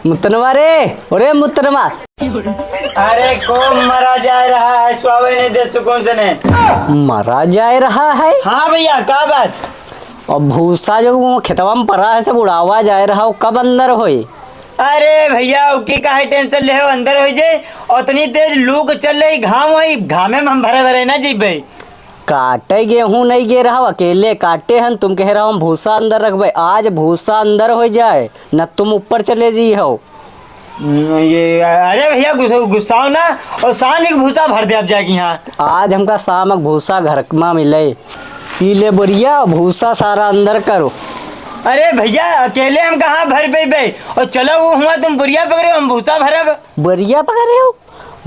मुतनवा रे, अरे मुतनवा। अरे कौन मरा जा रहा है, स्वावे नहीं दे सुकून से ने। मरा जा रहा है? हाँ भैया, क्या बात? और भूसा जो खेतवा में पड़ा है सब उड़ावा जा रहा हो, कब अंदर होई? अरे भैया उकी काहे टेंशन ले हो, अंदर हो जाए। उतनी तेज लू चल रही, घाम हुई, घामे में हम भरे भरे ना जी भाई। काटे गेहूं नहीं गे रहा, अकेले काटे हैं। तुम कह रहा हो भूसा अंदर रख भाई, आज भूसा अंदर हो जाए न तुम ऊपर चले जी हो। ये अरे भैया गुस्सा ना, और सांझ के भूसा भर दे आप जाएगी यहाँ। आज हमका शामक भूसा घर में मिले, पी ले बोरिया भूसा सारा अंदर करो। अरे भैया अकेले हम कहाँ भर पे भाई, और चलो वो हुआ तुम बुरिया पकड़े हम भूसा भरब। बोरिया पकड़े हो?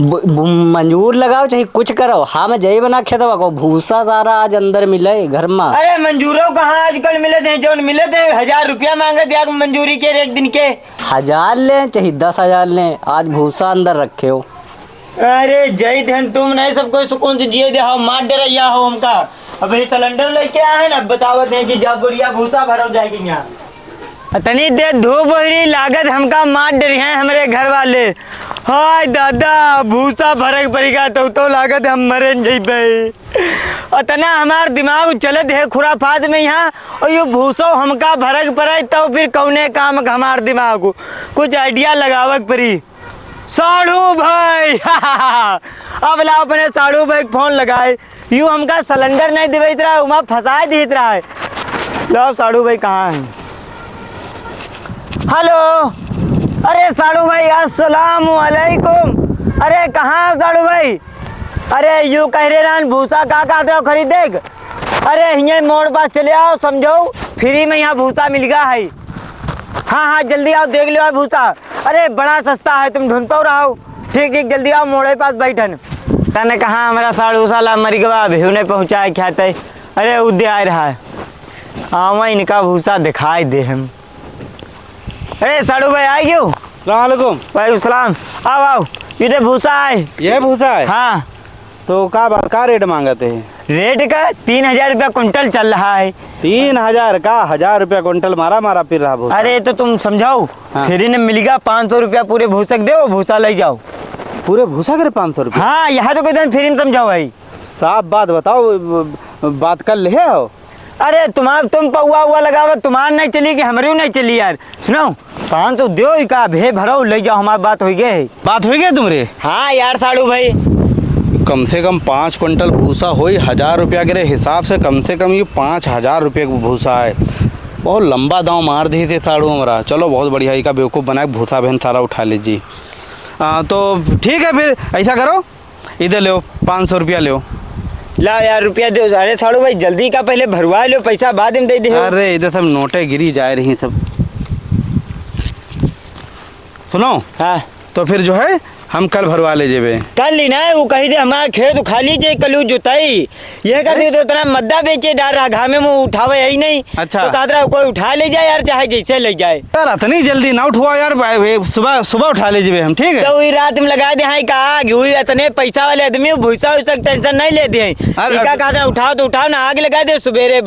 मंजूर लगाओ चाहे कुछ करो, हाँ मैं जय बना खेतवा को भूसा सारा आज अंदर मिले घर में। अरे मंजूरों कहाँ आजकल मिले थे, जो मिले थे 1000 रुपया मांगे थे मंजूरी के एक दिन के। 1000 ले चाहे 10,000 ले, आज भूसा अंदर रखे हो। अरे जय धन, तुम नहीं सबको सुकून से जिए दे, मार दे रहा हो हमका। अभी सिलेंडर लेके आए ना, बतावत है कि जब बुरिया भूसा भरो जाएगी यहाँ। इतनी देर धूप हो रही, लागत हमका मार दे रहे हैं हमारे घर वाले। हाय दादा, भूसा भरक पड़ेगा तो लागत हम मरे जइबे। इतना हमार दिमाग चलत है खुराफात में यहाँ, और ये भूसो हमका भरक पड़े तो फिर कौने काम हमार दिमाग को कुछ आइडिया लगावक पड़ी। साड़ू भाई अब लाओ अपने साड़ू भाई फोन लगाए, यू हमका सिलेंडर नहीं दिवैत रहा है, वहाँ फंसाए देत रहा है। लाओ साड़ू भाई कहाँ है? हेलो, अरे साड़ू भाई अस्सलाम वालेकुम। अरे कहाँ साड़ू भाई? अरे यू कह रहे रान भूसा का खरीदे? अरे यहाँ मोड़ पास चले आओ, समझो फ्री में यहाँ भूसा मिल गया है। हाँ हाँ जल्दी आओ, देख लो भूसा। अरे बड़ा सस्ता है, तुम ढूंढते रहो। ठीक ठीक जल्दी आओ, मोड़े पास बैठन। तने कहाँ हमारा साड़ू साला मर गया, भेहू ने पहुँचाए ख्याते। अरे उद्दे आ रहा है, आवा इनका भूसा दिखाई दे हम। अरे साड़ू भाई आई क्यों? सलाम भाई सलाम। आओ आओ, ये भूसा है। ये भूसा है? हाँ। तो का रेट मांगते हैं? रेट का 3000 रुपया कुंटल चल रहा है। 3000 का? 1000 रुपया कुंटल मारा फिर रहा भूसा। अरे तो तुम समझाओ। हाँ। फ्री ने मिलेगा 500 रुपया पूरे भूसक दो, भूसा ले जाओ। पूरे भूसा करे 500 रुपया? हाँ यहाँ तो कोई फ्री में समझाओ भाई। साफ बात बताओ, बात कर ले हो। अरे तुम पौआ हुआ लगाओ, तुम्हार नहीं चली कि हमारी नहीं चली यार। सुनो 500 दो का भे भरो ले जाओ, हमारी बात हो गई। बात हो गई तुमरे? हाँ यार साड़ू भाई, कम से कम 5 क्विंटल भूसा हो, 1000 रुपया के हिसाब से कम ये 5000 रुपये का भूसा है। बहुत लंबा दांव मार दी थे साड़ू हमारा। चलो बहुत बढ़िया, का बेवकूफ़ बना के भूसा बहन सारा उठा लीजिए। तो ठीक है, फिर ऐसा करो, इधर लो 500 रुपया लो। ला यार रुपया दो। अरे साड़ू भाई जल्दी का पहले भरवा लो, पैसा बाद में दे दे। अरे इधर सब नोटें गिरी जा रही सब। सुनो, हाँ तो फिर जो है हम कल भरवा ले जेबे। कल ही ना, वो कही दे हमारा खेत खाली जे कलू जुताई ये कर दे, तो इतना मद्दा बेचे डाल रहा, घामे में उठावे है ही नहीं। अच्छा। तो कहता कोई उठा ले जाए यार, चाहे जैसे ले जाए। यार इतनी जल्दी ना उठवा यार, सुबह उठा ले जेबे हम, ठीक है? तो वही रात में लगा दे हैं, कहा हुई इतने पैसा वाले आदमी भूसा वूसा टेंशन नहीं लेते हैं। कहता उठाओ तो उठाओ ना, आग लगा दे सुबेरे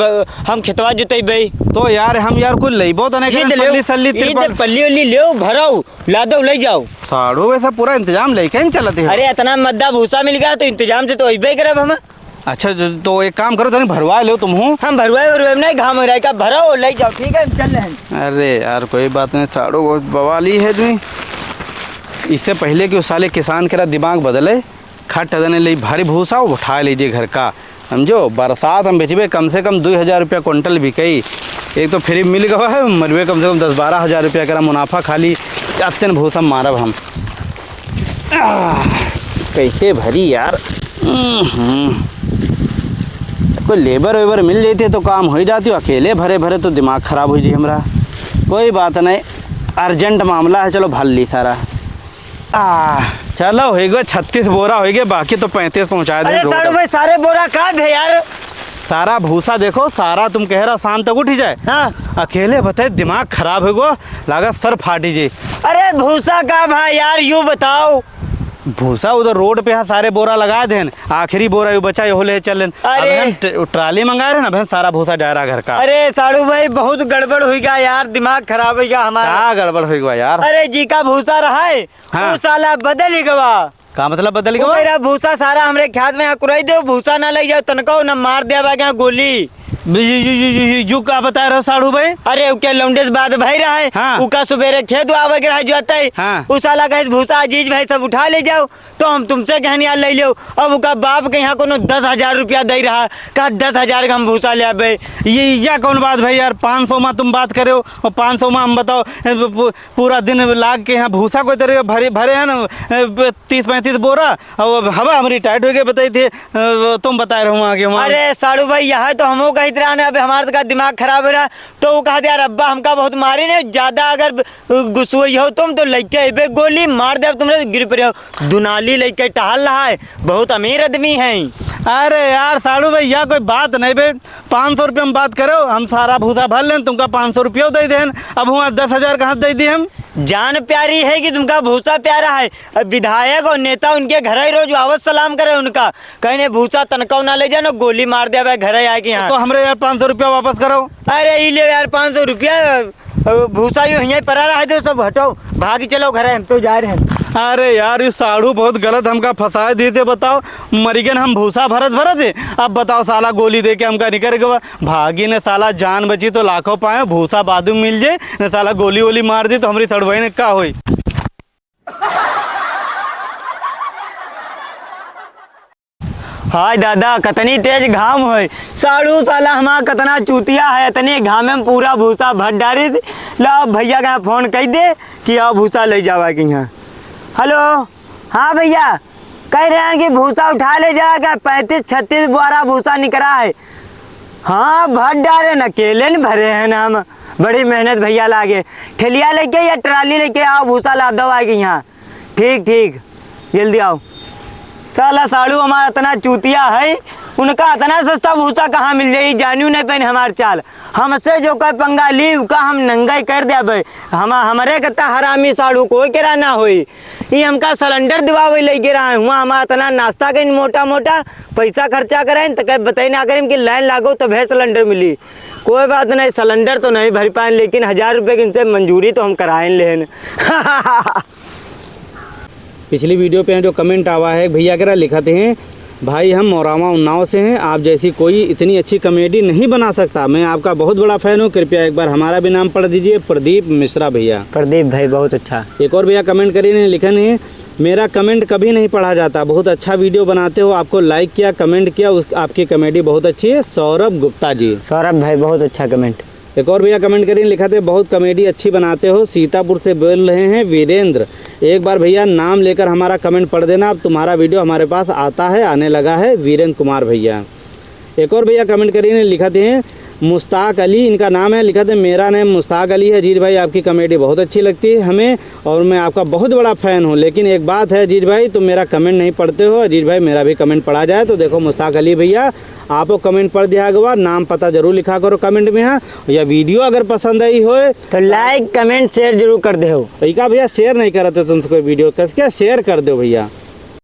हम खेतवा जुताई भाई। तो यार हम यार कुछ लेबो तो नहीं, पल्ली उल्ली ले भरो ला दो ले जाओ। साड़ू वैसा पूरा इंतजाम लेके ही चलते हैं। अरे इतना मद्दा भूसा मिल गया तो इंतजाम से तो अबे करब हम। अच्छा तो एक काम करो, तो भरवा लो तुम हूँ। हम भरवाए नहीं, घाम हो रहा है, भरो ले जाओ। ठीक है चल रहे हैं। अरे यार कोई बात नहीं, साड़ू बहुत बवाली है तुम्हें। इससे पहले कि उस साले किसान का दिमाग बदले, खट देने ले भारी भूसा उठा लीजिए घर का, समझो। बरसात हम बेचबे कम से कम 2000 रुपया कुंटल बिकई। एक तो फ्री मिल गया है, मरबे कम से कम 10-12 हज़ार रुपया का मुनाफा, खाली अत्यन भूसा मारब हम। कैसे भरी यार। कोई लेबर वेबर मिल जाती तो काम हो जाती, अकेले भरे भरे तो दिमाग खराब हो जाए हमारा। कोई बात नहीं, अर्जेंट मामला है, चलो भर ली सारा। चलो हो गए 36 बोरा हो गए, बाकी तो 35 पहुँचा दें। सारे बोरा का है यार? सारा भूसा देखो, सारा तुम कह रहा शाम तक उठ ही जाए। हाँ। अकेले बताए दिमाग खराब हो गो, लागत सर फाटी जी। अरे भूसा का भाई यार, यूँ बताओ भूसा उधर रोड पे है सारे बोरा लगा देन, आखिरी बोरा यू बचा यो ले चलन। अरे! अब ट्राली मंगा रहे ना बहन, सारा भूसा जा रहा घर का। अरे साड़ू भाई बहुत गड़बड़ हुई गया यार, दिमाग खराब हो गया हमारा। क्या गड़बड़ हो गया यार? अरे जी का भूसा रहा है हाँ। वो साला बदल ही गवा। का मतलब बदल वो गया? मेरा भूसा सारा हमरे खेत में कुराई दो, भूसा ना ले जाओ तनको न मार दिया गोली। यू का बता रहे हो साड़ू भाई? अरे उके लौंडे से बात भाई रहा है। हाँ। उका सुबेरे खेत आवे के रहा जोता है। हाँ। उस साला कहे भूसा अजीज भाई सब उठा ले जाओ, तो हम तुमसे कहनिया ले लो। अब उका बाप के यहाँ कोनो 10,000 रुपया दे रहा, का 10,000 का हम भूसा ले आवे। ये कौन बात भाई यार? 500 में तुम बात करे हो और 500 में हम बताओ पूरा दिन लाग के यहाँ भूसा कोई तरह भरे भरे है ना 30-35 बोरा, और हवा हमारी टाइट हो गई बताई थी, तुम बताए रहो आगे वहाँ। अरे साड़ू भाई यहाँ तो हमो कही तरह ने, अब हमारा का दिमाग खराब हो रहा। तो वो कहा यार अब्बा हमका बहुत मारे ने, ज्यादा अगर गुस्सोई हो तुम तो लेके अबे गोली मार दे, अब तुमने गिर पड़े हो। दुनाली लेके टहल रहा है, बहुत अमीर आदमी है। अरे यार साड़ू भाई यह कोई बात नहीं बे, 500 रुपये हम बात करो, हम सारा भूसा भर लें, तुमका 500 रुपये दे दें। अब वहाँ 10,000 कहाँ दे दिए हम? जान प्यारी है कि तुमका भूसा प्यारा है। अब विधायक और नेता उनके घर ही रोज आवत सलाम करे उनका, कहने भूसा तनका ना ले जाओ, गोली मार दिया भाई घर आके यहाँ। तो हमरे यार 500 रुपया वापस करो। अरे ये ले यार 500 रुपया, भूसा यू यहीं पड़ा रहा है तो सब हटाओ, भाग चलो घर, हम तो जा रहे हैं। अरे यार ये साड़ू बहुत गलत हमका फंसा दिए थे, बताओ मरीगन हम भूसा भरत थे, अब बताओ साला गोली दे के हमका निकल गया। भागी ने साला जान बची तो लाखों पाए, भूसा बादू मिल जाए ने साला गोली वोली मार दी तो हमारी सड़वाई ने क्या हुई। हाय दादा कतनी तेज घाम है, साड़ू साला हमारा कतना चूतिया है, इतने घाम में पूरा भूसा भर डाली। ला भैया का फोन कह दे कि आओ भूसा ले जावा कि यहाँ। हेलो हाँ भैया, कह रहे हैं कि भूसा उठा ले जाएगा, 35-36 बोरा भूसा निकला है। हाँ भर डाले न, अकेले न भरे हैं ना हम, बड़ी मेहनत भैया लागे। ठेलिया लेके या ट्राली लेके आओ, भूसा ला दो आएगी यहाँ। ठीक ठीक जल्दी आओ। साला साड़ू हमारा इतना चूतिया है, उनका इतना सस्ता भूसा कहाँ मिल जाए, जानू नहीं पहन हमार चाल। हमसे जो कोई पंगा ली उका हम नंगा कर दे भाई, हमारे कत्ता हरामी साड़ू कोई केरा ना होई। ये हमका सिलेंडर दिवावे लेके रहा है, हुआ हमारा इतना नाश्ता करें मोटा मोटा पैसा खर्चा करें तो कहीं बताई ना करें कि लाइन लागो तो भे सिलेंडर मिली। कोई बात नहीं, सिलेंडर तो नहीं भर पाए, लेकिन 1,000 रुपये की इनसे मंजूरी तो हम कराएं लेन। पिछली वीडियो पे जो कमेंट आवा है भैया कह लिखाते हैं, भाई हम मोरामा उन्नाव से हैं, आप जैसी कोई इतनी अच्छी कॉमेडी नहीं बना सकता, मैं आपका बहुत बड़ा फ़ैन हूँ, कृपया एक बार हमारा भी नाम पढ़ दीजिए, प्रदीप मिश्रा भैया। प्रदीप भाई बहुत अच्छा। एक और भैया कमेंट करिए, लिखन है मेरा कमेंट कभी नहीं पढ़ा जाता, बहुत अच्छा वीडियो बनाते हो, आपको लाइक किया कमेंट किया, आपकी कॉमेडी बहुत अच्छी है, सौरभ गुप्ता जी। सौरभ भाई बहुत अच्छा कमेंट। एक और भैया कमेंट करिए, लिखा थे बहुत कॉमेडी अच्छी बनाते हो, सीतापुर से बोल रहे हैं वीरेंद्र। एक बार भैया नाम लेकर हमारा कमेंट पढ़ देना, अब तुम्हारा वीडियो हमारे पास आता है, आने लगा है, वीरेंद्र कुमार भैया। एक और भैया कमेंट करिए, लिखाते हैं मुश्ताक अली, इनका नाम है, लिखा थे मेरा नाम मुश्ताक अली है, अजीत भाई आपकी कॉमेडी बहुत अच्छी लगती है हमें और मैं आपका बहुत बड़ा फ़ैन हूँ, लेकिन एक बात है अजीत भाई तुम मेरा कमेंट नहीं पढ़ते हो। अजीत भाई मेरा भी कमेंट पढ़ा जाए तो देखो मुश्ताक अली भैया आपको कमेंट पढ़ दिया गया, नाम पता जरूर लिखा करो कमेंट में। हाँ, या वीडियो अगर पसंद आई हो तो लाइक कमेंट शेयर जरूर कर दे हो। भैया शेयर नहीं करा तो तुमसे कोई वीडियो क्या शेयर कर दो भैया।